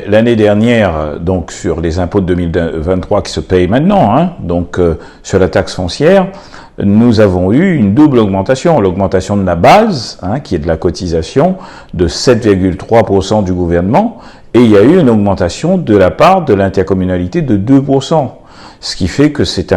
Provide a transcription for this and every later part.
L'année dernière, donc sur les impôts de 2023 qui se payent maintenant, sur la taxe foncière, nous avons eu une double augmentation. L'augmentation de la base, qui est de la cotisation, de 7,3% du gouvernement, et il y a eu une augmentation de la part de l'intercommunalité de 2%. Ce qui fait que c'est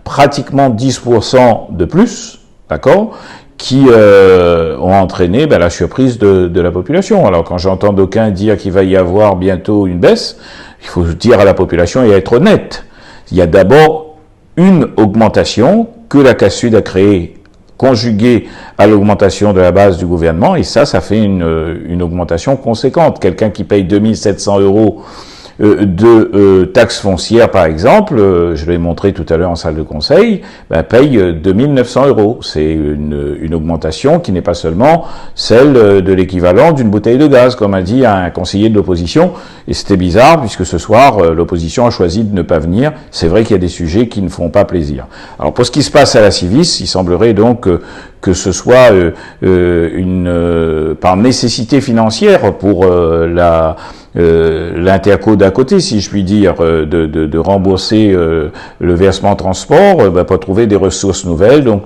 pratiquement 10% de plus, d'accord, qui ont entraîné la surprise de la population. Alors quand j'entends d'aucuns dire qu'il va y avoir bientôt une baisse, il faut dire à la population et être honnête. Il y a d'abord une augmentation que la CASUD a créée, conjuguée à l'augmentation de la base du gouvernement, et ça fait une augmentation conséquente. Quelqu'un qui paye 2700 € de taxes foncières, par exemple, je l'ai montré tout à l'heure en salle de conseil, paye 2900 €. C'est une augmentation qui n'est pas seulement celle de l'équivalent d'une bouteille de gaz, comme a dit un conseiller de l'opposition. Et c'était bizarre, puisque ce soir, l'opposition a choisi de ne pas venir. C'est vrai qu'il y a des sujets qui ne font pas plaisir. Alors, pour ce qui se passe à la Civis, il semblerait donc que ce soit par nécessité financière pour l'interco d'à côté, si je puis dire, de rembourser le versement transport, pour trouver des ressources nouvelles, donc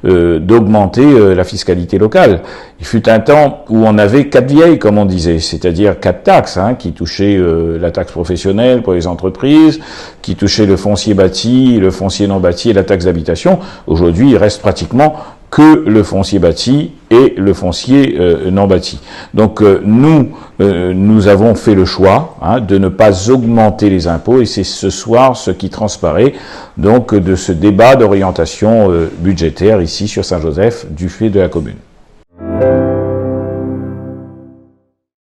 d'augmenter la fiscalité locale. Il fut un temps où on avait 4 vieilles, comme on disait, c'est-à-dire 4 taxes, qui touchaient la taxe professionnelle pour les entreprises, qui touchaient le foncier bâti, le foncier non bâti et la taxe d'habitation. Aujourd'hui, il reste pratiquement que le foncier bâti et le foncier non bâti. Donc nous avons fait le choix de ne pas augmenter les impôts, et c'est ce soir ce qui transparaît donc de ce débat d'orientation budgétaire ici sur Saint-Joseph du fait de la commune.